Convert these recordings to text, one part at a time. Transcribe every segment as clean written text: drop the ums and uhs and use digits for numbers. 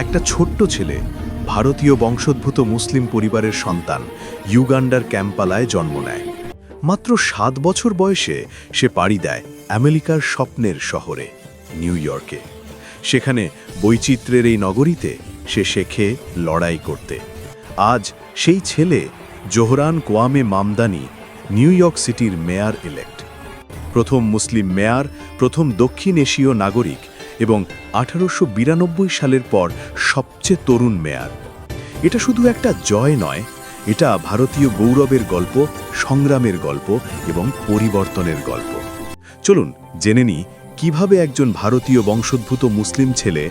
একটা ছোট্ট ছেলে ভারতীয় বংশোদ্ভূত মুসলিম পরিবারের সন্তান ইউগান্ডার ক্যাম্পালায় জন্ম নেয়। মাত্র 7 বছর বয়সে সে পাড়ি দেয় আমেরিকার স্বপ্নের শহরে নিউ ইয়র্কে। সেখানে বৈচিত্র্যের এই নগরীতে সে শেখে লড়াই করতে। আজ সেই ছেলে Zohran Kwame Mamdani new York সিটির মেয়র ইলেক্ট, প্রথম মুসলিম মেয়র, প্রথম দক্ষিণ এশীয় নাগরিক এবং 1892 সালের পর সবচেয়ে তরুণ মেয়র। এটা শুধু একটা জয় নয়, এটা ভারতীয় গৌরবের গল্প, সংগ্রামের গল্প এবং পরিবর্তনের গল্প। চলুন জেনে নিই কিভাবে একজন ভারতীয় বংশোদ্ভূত মুসলিম ছেলে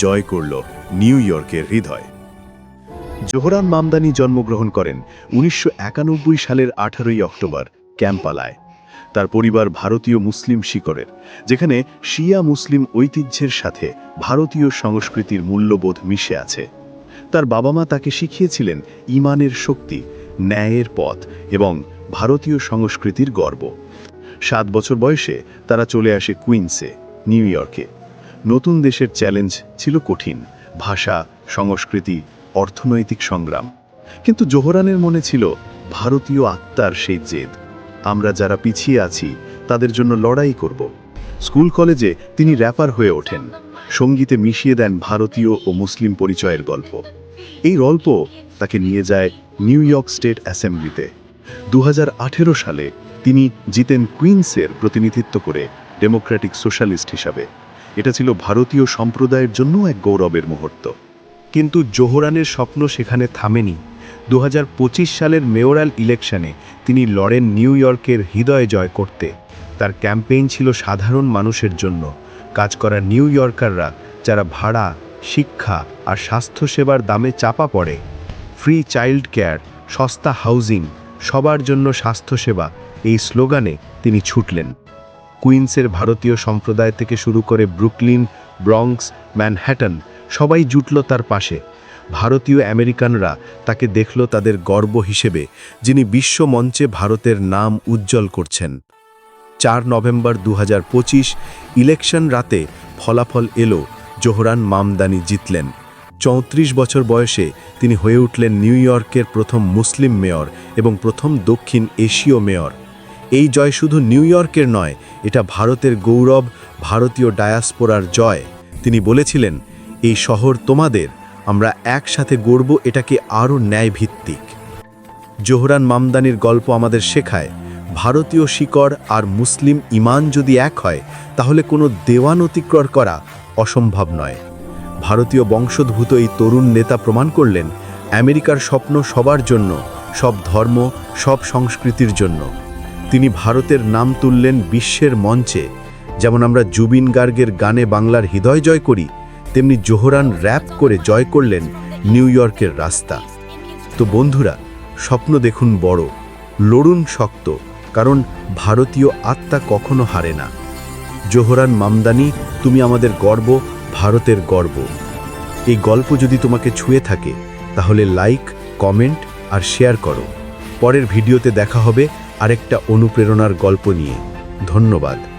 জয় করল নিউ ইয়র্কের হৃদয়। জোহরান মামদানি জন্মগ্রহণ করেন 1991 সালের 18 অক্টোবর ক্যাম্পালায়। তার পরিবার ভারতীয় মুসলিম শিকড়ের, যেখানে শিয়া মুসলিম ঐতিহ্যের সাথে ভারতীয় সংস্কৃতির মূল্যবোধ মিশে আছে। তার বাবা মা তাকে শিখিয়েছিলেন ঈমানের শক্তি, ন্যায়ের পথ এবং ভারতীয় সংস্কৃতির গর্ব। 7 বছর বয়সে তারা চলে আসে কুইন্সে, নিউ ইয়র্কে। নতুন দেশের চ্যালেঞ্জ ছিল কঠিন, ভাষা, সংস্কৃতি, অর্থনৈতিক সংগ্রাম। কিন্তু জোহরানের মনে ছিল ভারতীয় আত্মার সেই জেদ। আমরা যারা পিছিয়ে আছি তাদের জন্য লড়াই করব। স্কুল কলেজে তিনি র্যাপার হয়ে ওঠেন, সঙ্গীতে মিশিয়ে দেন ভারতীয় ও মুসলিম পরিচয়ের গল্প। এই গল্প তাকে নিয়ে যায় নিউ ইয়র্ক স্টেট অ্যাসেম্বলিতে। 2018 সালে তিনি জিতেন কুইন্সের প্রতিনিধিত্ব করে ডেমোক্রেটিক সোশ্যালিস্ট হিসাবে। এটা ছিল ভারতীয় সম্প্রদায়ের জন্য এক গৌরবের মুহূর্ত। কিন্তু জোহরানের স্বপ্ন সেখানে থামেনি। 2025 সালের মেয়রাল ইলেকশনে তিনি লড়েন নিউ ইয়র্কের হৃদয় জয় করতে। তার ক্যাম্পেইন ছিল সাধারণ মানুষের জন্য, কাজ করা নিউ ইয়র্কাররা যারা ভাড়া, শিক্ষা আর স্বাস্থ্যসেবার দামে চাপা পড়ে। ফ্রি চাইল্ড কেয়ার, সস্তা হাউজিং, সবার জন্য স্বাস্থ্যসেবা, এই স্লোগানে তিনি ছুটলেন। কুইন্সের ভারতীয় সম্প্রদায় থেকে শুরু করে ব্রুকলিন, ব্রঙ্কস, ম্যানহ্যাটন সবাই জুটল তার পাশে। ভারতীয় আমেরিকানরা তাকে দেখল তাদের গর্ব হিসেবে, যিনি বিশ্ব মঞ্চে ভারতের নাম উজ্জ্বল করছেন। 4 নভেম্বর 2025 ইলেকশন রাতে ফলাফল এলো, জোহরান মামদানি জিতলেন। 34 বছর বয়সে তিনি হয়ে উঠলেন নিউ ইয়র্কের প্রথম মুসলিম মেয়র এবং প্রথম দক্ষিণ এশীয় মেয়র। এই জয় শুধু নিউ ইয়র্কের নয়, এটা ভারতের গৌরব, ভারতীয় ডায়াসপোরার জয়। তিনি বলেছিলেন, এই শহর তোমাদের, আমরা একসাথে গড়ব এটাকে আরও ন্যায়ভিত্তিক। জোহরান মামদানির গল্প আমাদের শেখায়, ভারতীয় শিকড় আর মুসলিম ঈমান যদি এক হয়, তাহলে কোনো দেওয়ান অতিক্রম করা অসম্ভব নয়। ভারতীয় বংশোদ্ভূত এই তরুণ নেতা প্রমাণ করলেন, আমেরিকার স্বপ্ন সবার জন্য, সব ধর্ম, সব সংস্কৃতির জন্য। তিনি ভারতের নাম তুললেন বিশ্বের মঞ্চে। যেমন আমরা জুবিন গার্গের গানে বাংলার হৃদয় জয় করি, তেমনি জোহরান র্যাপ করে জয় করলেন নিউ ইয়র্কের রাস্তা। তো বন্ধুরা, স্বপ্ন দেখুন বড়, লড়ুন শক্ত, কারণ ভারতীয় আত্মা কখনো হারে না। জোহরান মামদানি, তুমি আমাদের গর্ব, ভারতের গর্ব। এই গল্প যদি তোমাকে ছুঁয়ে থাকে, তাহলে লাইক, কমেন্ট আর শেয়ার করো। পরের ভিডিওতে দেখা হবে আরেকটা অনুপ্রেরণার গল্প নিয়ে। ধন্যবাদ।